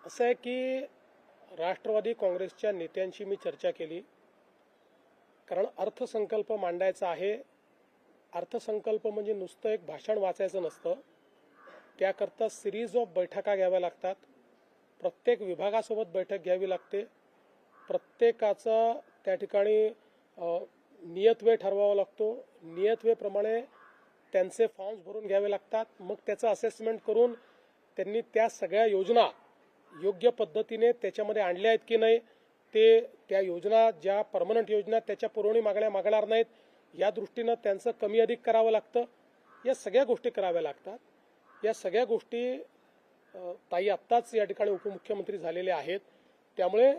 असं आहे की राष्ट्रवादी काँग्रेसच्या नेत्यांशी मी चर्चा केली, कारण अर्थसंकल्प मांडायचा आहे. अर्थसंकल्प म्हणजे नुसतं एक भाषण वाचायचं नसतं, त्याकरता सिरीज ऑफ बैठका घ्याव्या लागतात. प्रत्येक विभागासोबत बैठक घ्यावी लागते. प्रत्येकाचा त्या ठिकाणी नियतवेळ ठरवावा लागतो. नियतवेळेप्रमाणे त्यांचे फॉर्म्स भरून घ्यावे लागतात. मग त्याचं असेसमेंट करून त्यांनी त्या सगळ्या योजना योग्य पद्धतीने त्याच्यामध्ये आणल्या आहेत की नाही, ते त्या योजना ज्या परमनंट योजना त्याच्या पुरवणी मागण्या मागणार नाहीत या दृष्टीनं त्यांचं कमी अधिक करावं लागतं. या सगळ्या गोष्टी कराव्या लागतात. या सगळ्या गोष्टी ताई आत्ताच या ठिकाणी उपमुख्यमंत्री झालेले आहेत. त्यामुळे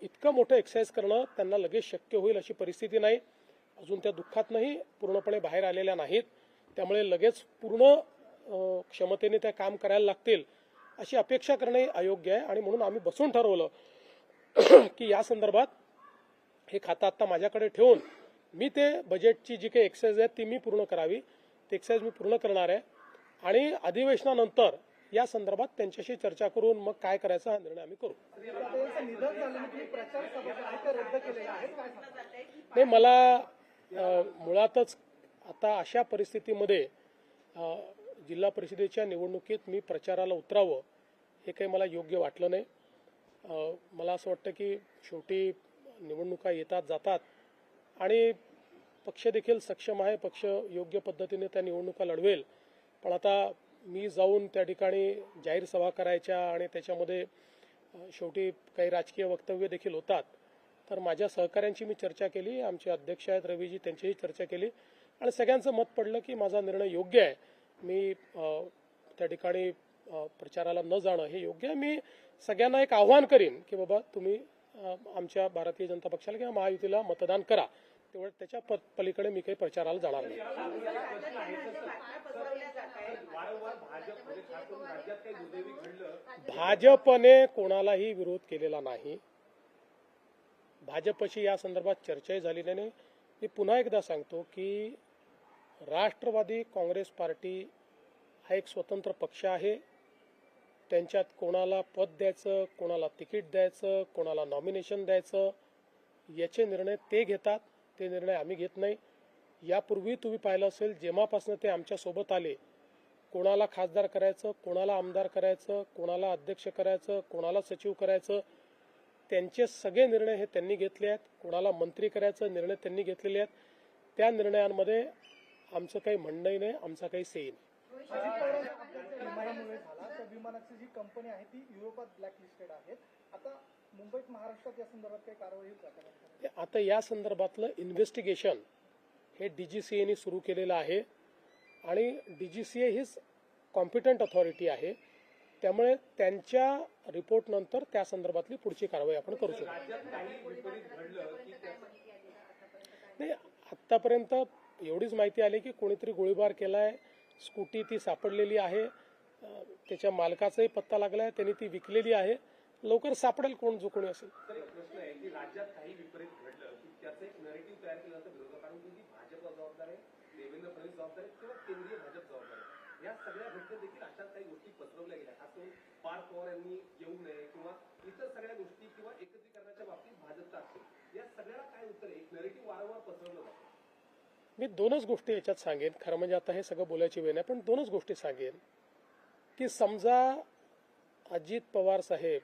इतकं मोठं एक्सरसाइज करणं त्यांना लगेच शक्य होईल अशी परिस्थिती नाही. अजून त्या दुःखातनंही पूर्णपणे बाहेर आलेल्या नाहीत. त्यामुळे लगेच पूर्ण क्षमतेने त्या काम करायला लागतील अशी अपेक्षा करणे अयोग्य आहे. आणि म्हणून आम्ही बसून ठरवलं की या संदर्भात हे खातं आत्ता माझ्याकडे ठेवून मी ते बजेटची जी काही एक्सरसाइज आहे ती मी पूर्ण करावी. ते एक्सरसाइज मी पूर्ण करणार आहे आणि अधिवेशनानंतर या संदर्भात त्यांच्याशी चर्चा करून मग काय करायचा हा निर्णय आम्ही करू. नाही, मला मुळातच आता अशा परिस्थितीमध्ये जिल्हा परिषदेच्या निवडणुकीत मी प्रचाराला उतरावं हे काही मला योग्य वाटलं नाही. मला असं वाटतं की शेवटी निवडणुका येतात जातात आणि पक्ष देखील सक्षम आहे. पक्ष योग्य पद्धतीने त्या निवडणुका लढवेल. पण आता मी जाऊन त्या ठिकाणी जाहीर सभा करायच्या आणि त्याच्यामध्ये शेवटी काही राजकीय वक्तव्य देखील होतात. तर माझ्या सहकाऱ्यांची मी चर्चा केली, आमचे अध्यक्ष आहेत रवीजी, त्यांचीही चर्चा केली आणि सगळ्यांचं मत पडलं की माझा निर्णय योग्य आहे. मी त्या ठिकाणी प्रचाराला न जाणं हे योग्य आहे. मी सगळ्यांना एक आव्हान करीन की बाबा तुम्ही आमच्या भारतीय जनता पक्षाला किंवा महायुतीला मतदान करा. तेवढं त्याच्या पलीकडे मी काही प्रचाराला जाणार नाही. भाजपने कोणालाही विरोध केलेला नाही. भाजपशी या संदर्भात चर्चाही झालेली नाही. मी पुन्हा एकदा सांगतो की राष्ट्रवादी काँग्रेस पार्टी हा एक स्वतंत्र पक्ष आहे. त्यांच्यात कोणाला पद द्यायचं, कोणाला तिकीट द्यायचं, कोणाला नॉमिनेशन द्यायचं याचे निर्णय ते घेतात. ते निर्णय आम्ही घेत नाही. यापूर्वी तुम्ही पाहिलं असेल जेव्हापासून ते आमच्या सोबत आले, कोणाला खासदार करायचं, कोणाला आमदार करायचं, कोणाला अध्यक्ष करायचं, कोणाला सचिव करायचं, त्यांचे सगळे निर्णय हे त्यांनी घेतले आहेत. कोणाला मंत्री करायचं निर्णय त्यांनी घेतलेले आहेत. त्या निर्णयांमध्ये आमचं काही म्हणणंही नाही, आमचा काही सेही नाही. विमानाची जी कंपनी आहे ती युरोपात ब्लॅकलिस्टेड आहेत. आता मुंबईत महाराष्ट्रात या संदर्भात काही कारवाई होईल? आता या संदर्भातलं इन्व्हेस्टिगेशन हे DGCAने सुरू केलेलं आहे आणि DGCA हीच कॉम्पिटंट अथॉरिटी आहे. त्यामुळे त्यांच्या रिपोर्ट नंतर त्या संदर्भातली पुढची कारवाई आपण करू शकतो. नाही, आतापर्यंत एवढीच माहिती आली की कोणीतरी गोळीबार केलाय, स्कूटी ती सापडलेली आहे, त्याच्या मालकाचाही पत्ता लागलाय, त्यांनी ती विकलेली आहे. लवकर सापडेल कोण जो कोणी असेल. प्रश्न आहे की राज्यात काही विपरीत घडलं की त्याचं एक नॅरेटिव्ह तयार केलं जातं विरोधकांनी की भाजप जबाबदार आहे, देवेंद्र फडणवीस जबाबदार आहे किंवा केंद्रीय भाजप जबाबदार आहे. या सगळ्या घटनेत देखील अशाच काही गोष्टी पसरवल्या गेल्या. खास करून पार्थ पवार यांनी येऊ नये किंवा इतर सगळ्या गोष्टी किंवा एकत्रीकरणाच्या बाबतीत भाजपचा असेल, या सगळ्याला काय उत्तर आहे? एक नॅरेटिव्ह वारंवार पसरवलं जातं. मी दोनच गोष्टी याच्यात सांगेन. खरं म्हणजे आता हे सगळं बोलायची वेळ नाही, पण दोनच गोष्टी सांगेन की समजा अजित पवार साहेब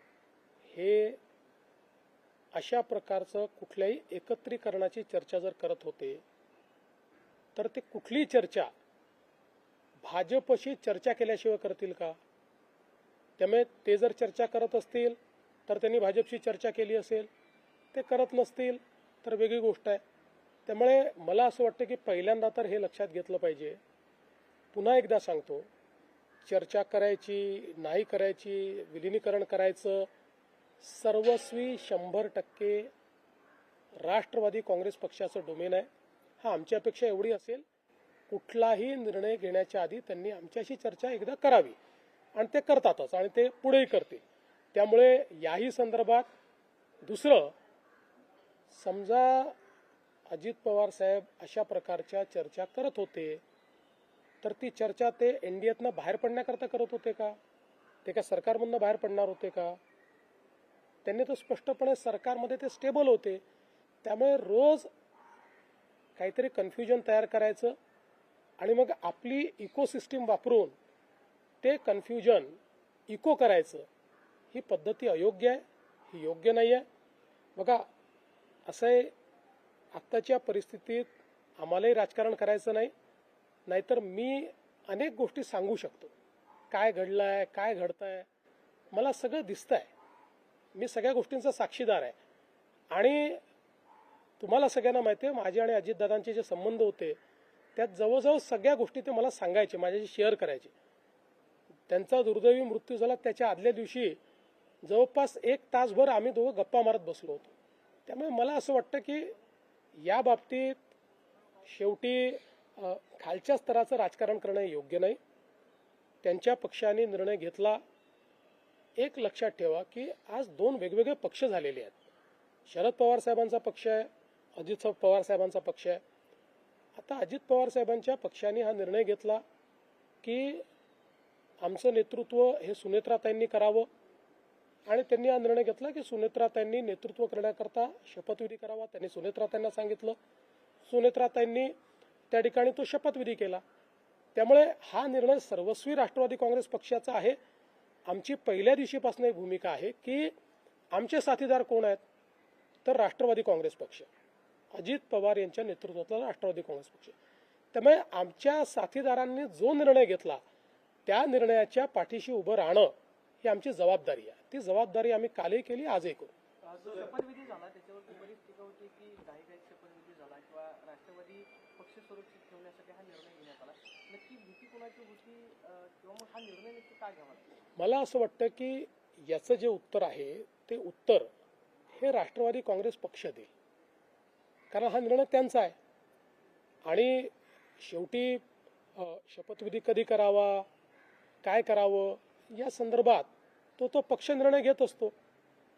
हे अशा प्रकारचं कुठल्याही एकत्रीकरणाची चर्चा जर करत होते तर ते कुठलीही चर्चा भाजपशी चर्चा केल्याशिवाय करतील का? त्यामुळे ते जर चर्चा करत असतील तर त्यांनी भाजपशी चर्चा केली असेल. ते करत नसतील तर वेगळी गोष्ट आहे. त्यामुळे मला असं वाटतं की पहिल्यांदा तर हे लक्षात घेतलं पाहिजे. पुन्हा एकदा सांगतो, चर्चा करायची नाही करायची, विलिनीकरण करायचं, सर्वस्वी 100% राष्ट्रवादी काँग्रेस पक्षाचं डोमेन आहे. हा आमची अपेक्षा एवढी असेल, कुठलाही निर्णय घेण्याच्या आधी त्यांनी आमच्याशी चर्चा एकदा करावी आणि ते करतातच आणि ते पुढेही करतील. त्यामुळे याही संदर्भात दुसरं, समजा अजित पवार साहेब अशा प्रकारच्या चर्चा करत होते तर ती चर्चा ते NDAतनं बाहेर पडण्याकरता करत होते का? ते काय सरकारमधनं बाहेर पडणार होते का? त्यांनी तर स्पष्टपणे सरकारमध्ये ते स्टेबल होते. त्यामुळे रोज काहीतरी कन्फ्युजन तयार करायचं आणि मग आपली इकोसिस्टीम वापरून ते कन्फ्युजन इको करायचं, ही पद्धती अयोग्य आहे, ही योग्य नाही आहे. बघा, असं आहे, आत्ताच्या परिस्थितीत आम्हालाही राजकारण करायचं नाही, नाहीतर मी अनेक गोष्टी सांगू शकतो. काय घडलं आहे, काय घडतं आहे, मला सगळं दिसतं आहे. मी सगळ्या गोष्टींचा साक्षीदार आहे. आणि तुम्हाला सगळ्यांना माहिती आहे, माझे आणि अजितदादांचे जे संबंध होते त्यात जवळजवळ सगळ्या गोष्टी ते मला सांगायचे, माझ्याशी शेअर करायचे. त्यांचा दुर्दैवी मृत्यू झाला त्याच्या आदल्या दिवशी जवळपास 1 तासभर आम्ही दोघं गप्पा मारत बसलो होतो. त्यामुळे मला असं वाटतं की या बाबतीत शेवटी खालच्या स्तराचं राजकारण करणं योग्य नाही. त्यांच्या पक्षाने निर्णय घेतला. एक लक्षात ठेवा की आज 2 वेगवेगळे पक्ष झालेले आहेत. शरद पवार साहेबांचा पक्ष आहे, अजित पवार साहेबांचा पक्ष आहे. आता अजित पवार साहेबांच्या पक्षाने हा निर्णय घेतला की आमचं नेतृत्व हे सुनेत्राताईंनी करावं, आणि त्यांनी हा निर्णय घेतला की सुनेत्राताईंनी नेतृत्व करण्याकरता शपथविधी करावा. त्यांनी सुनेत्राताईंना सांगितलं, सुनेत्राताईंनी त्या ठिकाणी तो शपथविधी केला. त्यामुळे हा निर्णय सर्वस्वी राष्ट्रवादी काँग्रेस पक्षाचा आहे. आमची पहिल्या दिवशीपासून ही भूमिका आहे की आमचे साथीदार कोण आहेत, तर राष्ट्रवादी काँग्रेस पक्ष, अजित पवार यांच्या नेतृत्वातला राष्ट्रवादी काँग्रेस पक्ष. त्यामुळे आमच्या साथीदारांनी जो निर्णय घेतला त्या निर्णयाच्या पाठीशी उभं राहणं ही आमची जबाबदारी आहे. ती जबाबदारी आम्ही कालही केली, आजही करू. जो शपथविधी झाला त्याच्यावरती बरीच टीका होती की घाईघाईत शपथविधी झाला किंवा राष्ट्रवादी पक्ष सुरक्षित ठेवण्यासाठी हा निर्णय घेण्यात आला. नक्की भीती कोणाची होती किंवा मग हा निर्णय नक्की का घ्यावा? मला असं वाटतं की याचं जे उत्तर आहे ते उत्तर हे राष्ट्रवादी काँग्रेस पक्ष देईल, कारण हा निर्णय त्यांचा आहे. आणि शेवटी शपथविधी कधी करावा, काय करावं या संदर्भात तो पक्ष निर्णय घेत असतो.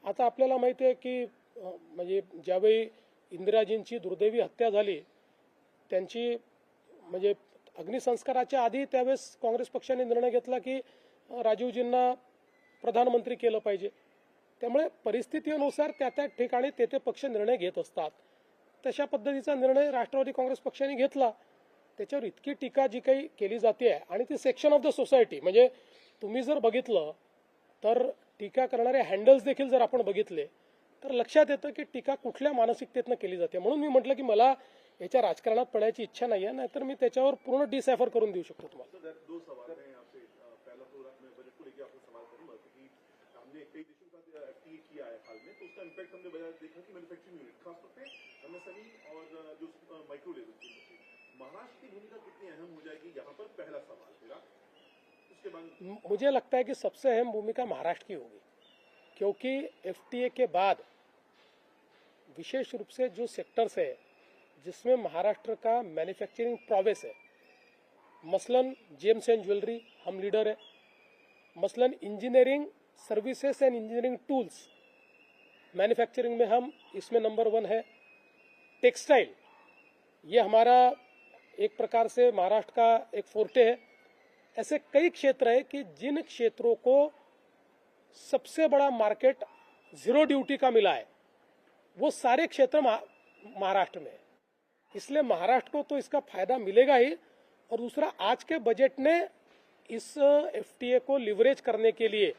आता आपल्याला माहिती आहे की म्हणजे ज्यावेळी इंदिराजींची दुर्दैवी हत्या झाली, त्यांची म्हणजे अग्निसंस्काराच्या आधी त्यावेळेस काँग्रेस पक्षाने निर्णय घेतला की राजीवजींना प्रधानमंत्री केलं पाहिजे. त्यामुळे परिस्थितीनुसार त्या ठिकाणी ते पक्ष निर्णय घेत असतात. तशा पद्धतीचा निर्णय राष्ट्रवादी काँग्रेस पक्षाने घेतला. त्याच्यावर इतकी टीका जी काही केली जाते आहे, आणि ती सेक्शन ऑफ द सोसायटी, म्हणजे तुम्ही जर बघितलं तर टीका करणारे हँडल्स देखील जर आपण बघितले तर लक्षात येतं की टीका कुठल्या मानसिकतेतनं केली जाते. म्हणून मी म्हटलं की मला याच्या राजकारणात पडायची इच्छा नाही आहे, नाहीतर मी त्याच्यावर पूर्ण डिसायफर करून देऊ शकतो तुम्हाला. दो सवाल हैं आपसे. पहला तो मैं बजट को लेकर आपसे सवाल करूंगा क्योंकि हमने कई देशों का एफटीए किया है हाल में, तो उसका इम्पैक्ट हमने देखा कि मैन्युफैक्चरिंग यूनिट खासतौर पे एमएसएमई और जो माइक्रो लेवल की इंडस्ट्री, महाराष्ट्र की भूमिका कितनी अहम हो जाएगी यहाँ पर, पहला सवाल मेरा. उसके बाद मुझे लगता है कि सबसे अहम भूमिका महाराष्ट्र की होगी, क्योंकि एफटीए के बाद विशेष रूप से जो सेक्टर्स है जिसमें महाराष्ट्र का मैन्युफैक्चरिंग प्रोग्रेस है, मसलन जेम्स एंड ज्वेलरी हम लीडर है, मसलन engineering services end engineering tools manufacturing में हम इसमें नंबर 1 है, टेक्सटाइल ये हमारा एक प्रकार से महाराष्ट्र का एक फोर्टे है. ऐसे कई क्षेत्र है कि जिन क्षेत्रों को सबसे बड़ा मार्केट जीरो ड्यूटी का मिला है वो सारे क्षेत्र महाराष्ट्र में है. इसलिए महाराष्ट्र को तो इसका फायदा मिलेगा ही. और दूसरा, आज के बजट ने इस एफटीए को लिवरेज करने के लिए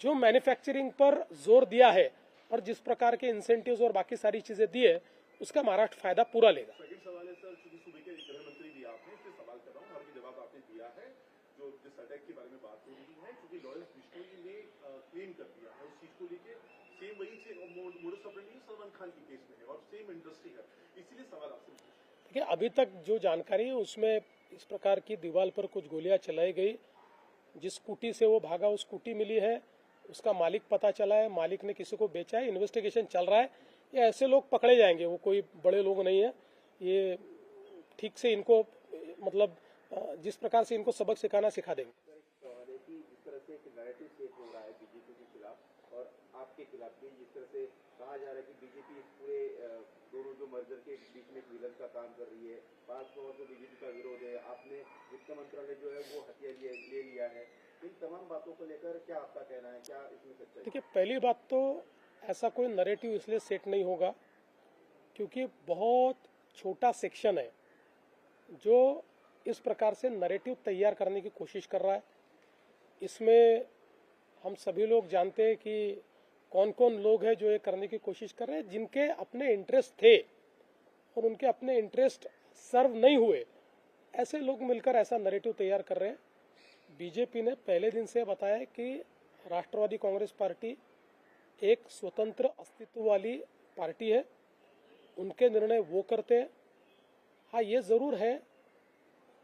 जो मैन्युफैक्चरिंग पर जोर दिया है और जिस प्रकार के इंसेंटिव्स और बाकी सारी चीजें दी है, उसका महाराष्ट्र फायदा पूरा लेगा. सेकंड सवाल है सर, चूंकि सूबे के गृह मंत्री भी आपने, इसलिए सवाल कर रहा हूँ, हर जवाब आपने दिया है. जो जिस अटैक के बारे में बात हो रही है, क्योंकि लॉरेंस बिश्नोई ने क्लेम कर दिया है उस चीज को लेके, सेम वही मोडस ऑपरेंडी सलमान खान की केस में है और सेम इंडस्ट्री है, इसीलिए सवाल आपसे. देखिए, अभी तक जो जानकारी है उसमें इस प्रकार की दीवार पर कुछ गोलियां चलाई गई. जिस स्कूटी से वो भागा उस स्कूटी मिली है, उसका मालिक पता चला है, मालिक ने किसी को बेचा है, इन्वेस्टिगेशन चल रहा है. ये ऐसे लोग पकड़े जाएंगे, वो कोई बड़े लोग नहीं है. ये ठीक से इनको मतलब जिस प्रकार से इनको सबक सिखाना सिखा देंगे. जिस तरह से एक नैरेटिव सेट हो रहा है बीजेपी के खिलाफ और आपके खिलाफ भी, जिस तरह से कहा जा रहा है कि बीजेपी इस पूरे दोनों जो मर्जर के बीच में एक विलन का काम कर रही है, पार्थ पवार को बीजेपी का विरोध है, आपने वित्त मंत्रालय जो है वो हथिया ले लिया है, इन तमाम बातों को लेकर क्या आपका कहना है, क्या इसमें सच्चाई है? देखिए, पहली बात तो ऐसा कोई नैरेटिव इसलिए सेट नहीं होगा क्योंकि बहुत छोटा सेक्शन है जो इस प्रकार से नैरेटिव तैयार करने की कोशिश कर रहा है। इसमें हम सभी लोग जानते हैं कि कौन कौन लोग हैं जो ये करने की कोशिश कर रहे हैं, जिनके अपने इंटरेस्ट थे और उनके अपने इंटरेस्ट सर्व नहीं हुए, ऐसे लोग मिलकर ऐसा नैरेटिव तैयार कर रहे हैं। बीजेपी ने पहले दिन से बताया है कि राष्ट्रवादी कांग्रेस पार्टी एक स्वतंत्र अस्तित्व वाली पार्टी है, उनके निर्णय वो करते हैं। हाँ, ये ज़रूर है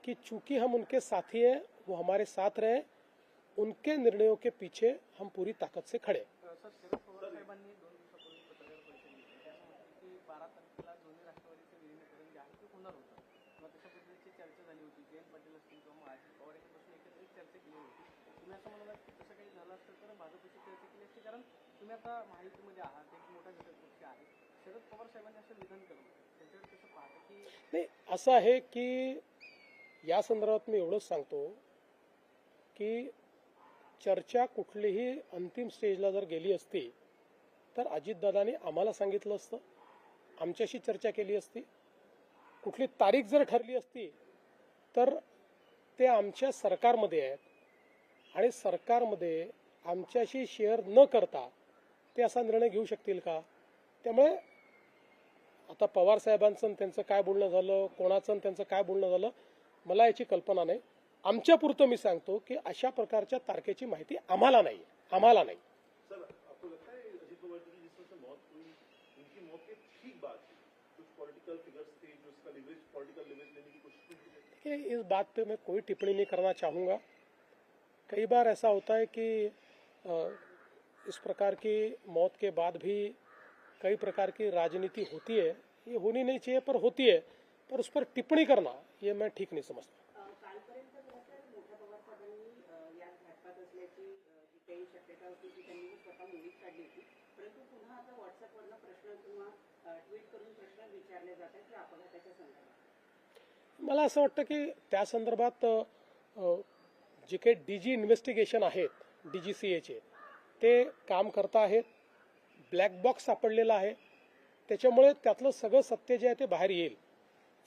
कि चूंकि हम उनके साथी हैं, वो हमारे साथ रहे, उनके निर्णयों के पीछे हम पूरी ताकत से खड़े। सर, शरद पवार साहेबांनी 2 दिवसापूर्वी पत्रकार परिषद घेतली. त्यात सांगितलं की 12 तारखेला दोन्ही राष्ट्रवादीचं विलीनीकरण जे आहे ते होणार होतं किंवा तशा पद्धतीची चर्चा झाली होती. जयंत पाटील असतील किंवा मग अजित पवार यांच्यापासून एकत्रित चर्चा केली होती. तुम्ही असं म्हणाला की तसं काही झालं असतं तर भाजपची चर्चा केली असती, कारण तुम्ही आता महायुतीमध्ये आहात, एक मोठा घटक पक्ष आहे. शरद पवार साहेबांनी असं विधान केलं, त्यांच्यावर कसं पाहता की नाही, असं आहे की या संदर्भात मी एवढंच सांगतो की चर्चा कुठलीही अंतिम स्टेजला जर गेली असती तर अजितदादांनी आम्हाला सांगितलं असतं, आमच्याशी चर्चा केली असती. कुठली तारीख जर ठरली असती तर ते आमच्या सरकारमध्ये आहेत आणि सरकारमध्ये आमच्याशी शेअर न करता ते असा निर्णय घेऊ शकतील का? त्यामुळे आता पवार साहेबांचं त्यांचं काय बोलणं झालं, कोणाचं त्यांचं काय बोलणं झालं, मला याची कल्पना नाही. आमच्यापुरतं मी सांगतो की अशा प्रकारच्या तारखेची माहिती आम्हाला नाही. सर, आपको लगता है अजीत पवार जी की जिस तरह से मौत हुई, उनकी मौत की ठीक बात थी, कुछ पॉलिटिकल फिगर्स थे जो उसका लिवरेज, पॉलिटिकल लिवरेज लेने की कोशिश की थी? कि इस बात पे मैं कोई टिप्पणी नहीं करना चाहूँगा. कई बार ऐसा होता है कि इस प्रकार की मौत के बाद भी कई प्रकार की राजनीति होती है. ये होनी नहीं चाहिए पर होती है, पर उस पर टिप्पणी करना ये मैं ठीक नहीं समझता. कालपर्यंत खरंतर मोठ्या पवार साहेबांनी या घातपात असल्याची जी काही शक्यता होती ती त्यांनी स्वतः मुलीत काढली होती, परंतु पुन्हा आता व्हॉट्सअपवरनं प्रश्न किंवा ट्विट करून प्रश्न विचारले जातात की अपघाताच्या संदर्भात. मला असं वाटतं की त्या संदर्भात जे काही डीजी इन्व्हेस्टिगेशन आहेत, DGCAचे, ते काम करता आहेत. ब्लॅक बॉक्स सापडलेला आहे, त्याच्यामुळे त्यातलं सगळं सत्य जे आहे ते बाहेर येईल.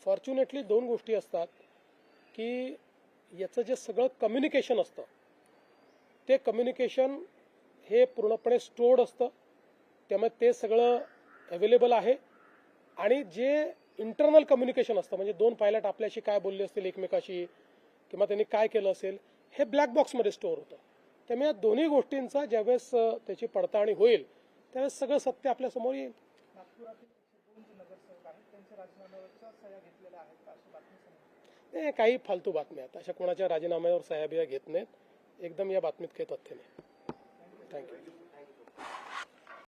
फॉर्च्युनेटली 2 गोष्टी असतात की याचं जे सगळं कम्युनिकेशन असतं ते कम्युनिकेशन हे पूर्णपणे स्टोर्ड असतं, त्यामुळे ते सगळं अवेलेबल आहे. आणि जे इंटरनल कम्युनिकेशन असतं, म्हणजे 2 पायलट आपल्याशी काय बोलले असतील एकमेकाशी किंवा त्यांनी काय केलं असेल, हे ब्लॅक बॉक्समध्ये स्टोअर होतं. त्यामुळे या दोन्ही गोष्टींचा ज्यावेळेस त्याची पडताळणी होईल त्यावेळेस सगळं सत्य आपल्यासमोर येईल. नागपुरातील 102 जे नगरसेवक आहेत त्यांच्या राजीनाम्यावरच्या सह्या घेतलेल्या आहेत का, अशी बातमी समजली. हे काही फालतू बातम्या आहेत, अशा कोणाच्या राजीनाम्यावर सह्या बिया घेत नाहीत. एकदम या बातमीत काही तथ्य नाही. थँक्यू.